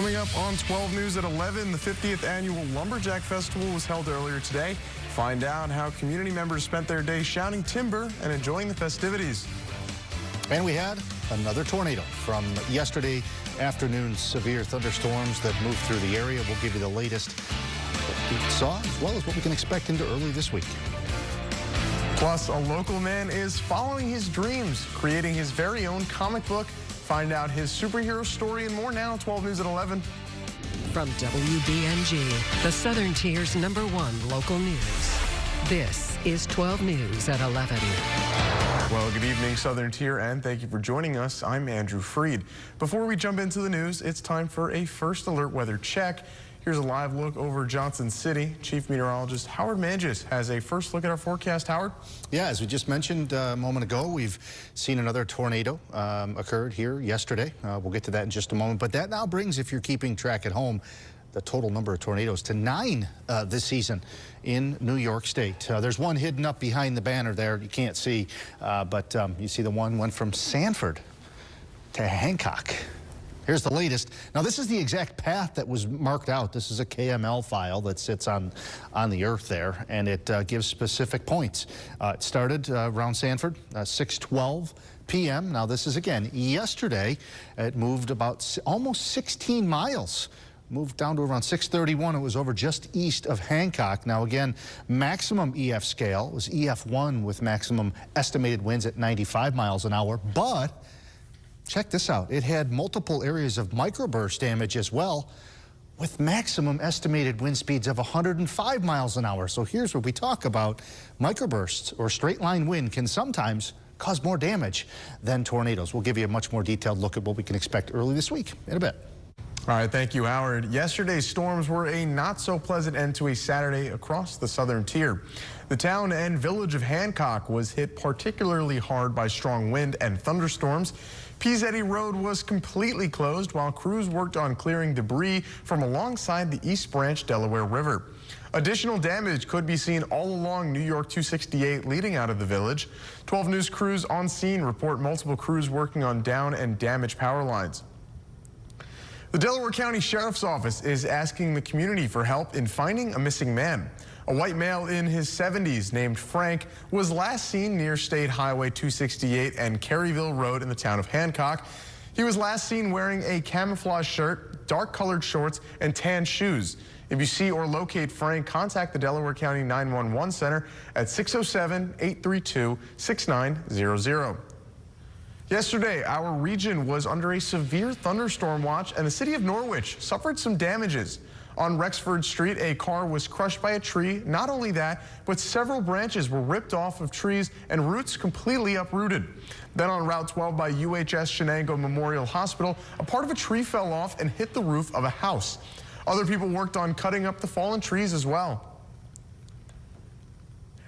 Coming up on 12 News at 11, the 50th Annual Lumberjack Festival was held earlier today. Find out how community members spent their day shouting timber and enjoying the festivities. And we had another tornado from yesterday afternoon's severe thunderstorms that moved through the area. We'll give you the latest what we saw as well as what we can expect into early this week. Plus, a local man is following his dreams, creating his very own comic book. Find out his superhero story and more now. 12 News at 11. From WBNG, the Southern Tier's #1 local news. This is 12 News at 11. Well, good evening, Southern Tier, and thank you for joining us. I'm Andrew Freed. Before we jump into the news, it's time for a first alert weather check. Here's a live look over Johnson City. Chief Meteorologist Howard Mangis has a first look at our forecast. Howard? Yeah, as we just mentioned a moment ago, we've seen another tornado occurred here yesterday. We'll get to that in just a moment. But that now brings, if you're keeping track at home, the total number of tornadoes to 9 this season in New York State. There's one hidden up behind the banner there you can't see, but you see the one went from Sanford to Hancock. Here's the latest. Now, this is the exact path that was marked out. This is a KML file that sits on the earth there, and it gives specific points. It started around Sanford, 6:12 p.m. Now, this is, again, yesterday. It moved about almost 16 miles. Moved down to around 6:31. It was over just east of Hancock. Now, again, maximum EF scale was EF1 with maximum estimated winds at 95 miles an hour, but check this out. It had multiple areas of microburst damage as well, with maximum estimated wind speeds of 105 miles an hour. So here's what we talk about. Microbursts or straight line wind can sometimes cause more damage than tornadoes. We'll give you a much more detailed look at what we can expect early this week in a bit. All right, thank you, Howard. Yesterday's storms were a not-so-pleasant end to a Saturday across the Southern Tier. The town and village of Hancock was hit particularly hard by strong wind and thunderstorms. Peasetti Road was completely closed while crews worked on clearing debris from alongside the East Branch Delaware River. Additional damage could be seen all along New York 268 leading out of the village. 12 News crews on scene report multiple crews working on down and damaged power lines. The Delaware County Sheriff's Office is asking the community for help in finding a missing man. A white male in his 70s named Frank was last seen near State Highway 268 and Caryville Road in the town of Hancock. He was last seen wearing a camouflage shirt, dark-colored shorts, and tan shoes. If you see or locate Frank, contact the Delaware County 911 Center at 607-832-6900. Yesterday, our region was under a severe thunderstorm watch, and the city of Norwich suffered some damages. On Rexford Street, a car was crushed by a tree. Not only that, but several branches were ripped off of trees and roots completely uprooted. Then on Route 12 by UHS Shenango Memorial Hospital, a part of a tree fell off and hit the roof of a house. Other people worked on cutting up the fallen trees as well.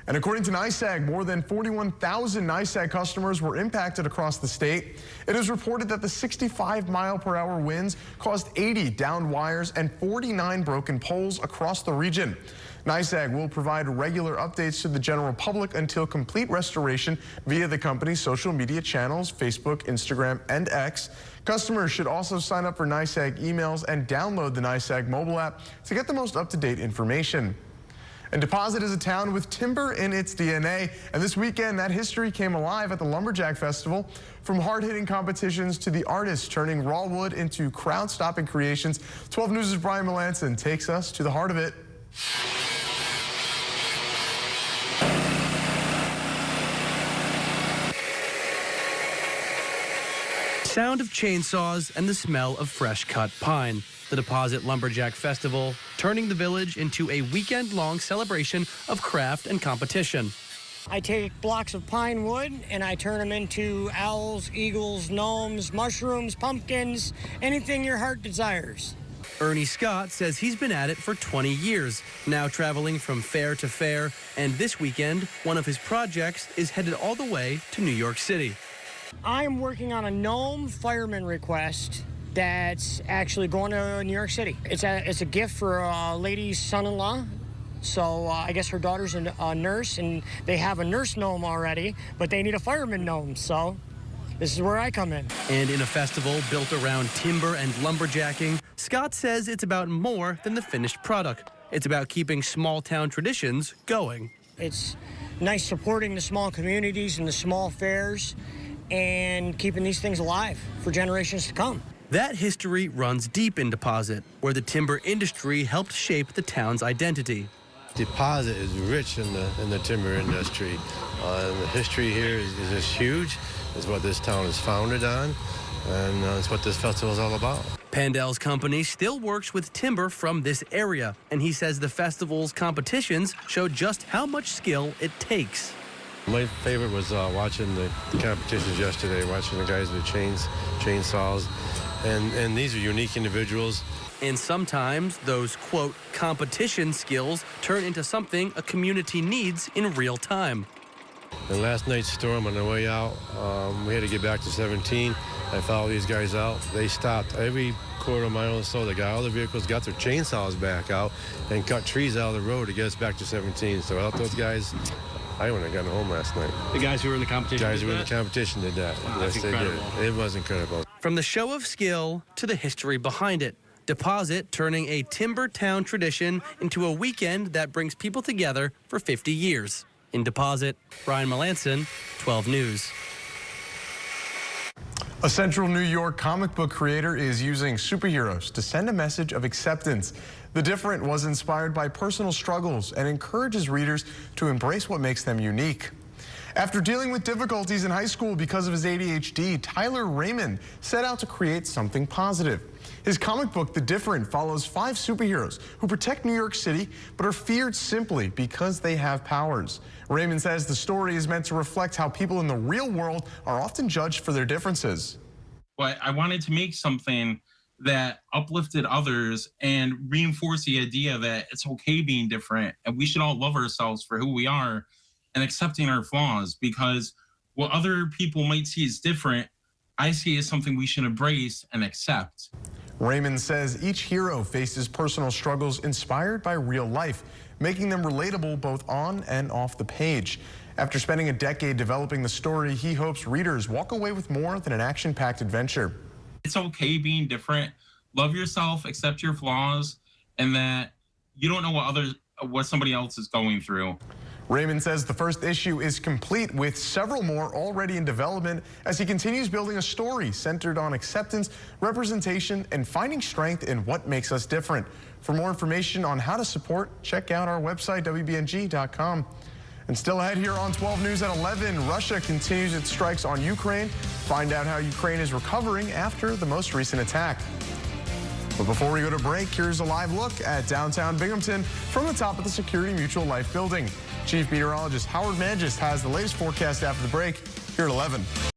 And according to NYSEG, more than 41,000 NYSEG customers were impacted across the state. It is reported that the 65-mile-per-hour winds caused 80 downed wires and 49 broken poles across the region. NYSEG will provide regular updates to the general public until complete restoration via the company's social media channels, Facebook, Instagram, and X. Customers should also sign up for NYSEG emails and download the NYSEG mobile app to get the most up-to-date information. And Deposit is a town with timber in its DNA, and this weekend that history came alive at the Lumberjack Festival. From hard-hitting competitions to the artists turning raw wood into crowd-stopping creations, 12 News' Brian Melanson takes us to the heart of it. Sound of chainsaws and the smell of fresh-cut pine. The Deposit Lumberjack Festival, turning the village into a weekend-long celebration of craft and competition. I take blocks of pine wood and I turn them into owls, eagles, gnomes, mushrooms, pumpkins, anything your heart desires. Ernie Scott says he's been at it for 20 years, now traveling from fair to fair, and this weekend, one of his projects is headed all the way to New York City. I'm working on a gnome fireman request that's actually going to New York City. It's a gift for a lady's son-in-law. So I guess her daughter's a nurse, and they have a nurse gnome already, but they need a fireman gnome. So This is where I come in. And in a festival built around timber and lumberjacking, Scott says it's about more than the finished product. It's about keeping small town traditions going. It's nice supporting the small communities and the small fairs and keeping these things alive for generations to come. That history runs deep in Deposit, where the timber industry helped shape the town's identity. Deposit is rich in the timber industry. And the history here is just huge. It's what this town is founded on, and it's what this festival is all about. Pandel's company still works with timber from this area, and he says the festival's competitions show just how much skill it takes. My favorite was watching the competitions yesterday, watching the guys with chainsaws, and these are unique individuals. And sometimes those, quote, competition skills turn into something a community needs in real time. And last night's storm on the way out, we had to get back to 17. I followed these guys out. They stopped every quarter mile or so. They got all the vehicles, got their chainsaws back out, and cut trees out of the road to get us back to 17. So without those guys, I wouldn't have gotten home last night. The guys who were in the competition The guys who were in the competition did that. Wow, yes, that's they incredible. did. It was incredible. From the show of skill to the history behind it, Deposit turning a timber town tradition into a weekend that brings people together for 50 years. In Deposit, Brian Melanson, 12 News. A Central New York comic book creator is using superheroes to send a message of acceptance. The Different was inspired by personal struggles and encourages readers to embrace what makes them unique. After dealing with difficulties in high school because of his ADHD, Tyler Raymond set out to create something positive. His comic book, The Different, follows 5 superheroes who protect New York City but are feared simply because they have powers. Raymond says the story is meant to reflect how people in the real world are often judged for their differences. But I wanted to make something that uplifted others and reinforce the idea that it's okay being different and we should all love ourselves for who we are and accepting our flaws, because what other people might see as different, I see as something we should embrace and accept. Raymond says each hero faces personal struggles inspired by real life, making them relatable both on and off the page. After spending a decade developing the story, he hopes readers walk away with more than an action-packed adventure. It's okay being different. Love yourself, accept your flaws, and that you don't know what somebody else is going through. Raymond says the first issue is complete with several more already in development as he continues building a story centered on acceptance, representation, and finding strength in what makes us different. For more information on how to support, check out our website, WBNG.com. And still ahead here on 12 News at 11, Russia continues its strikes on Ukraine. Find out how Ukraine is recovering after the most recent attack. But before we go to break, here's a live look at downtown Binghamton from the top of the Security Mutual Life building. Chief Meteorologist Howard Mangist has the latest forecast after the break here at 11.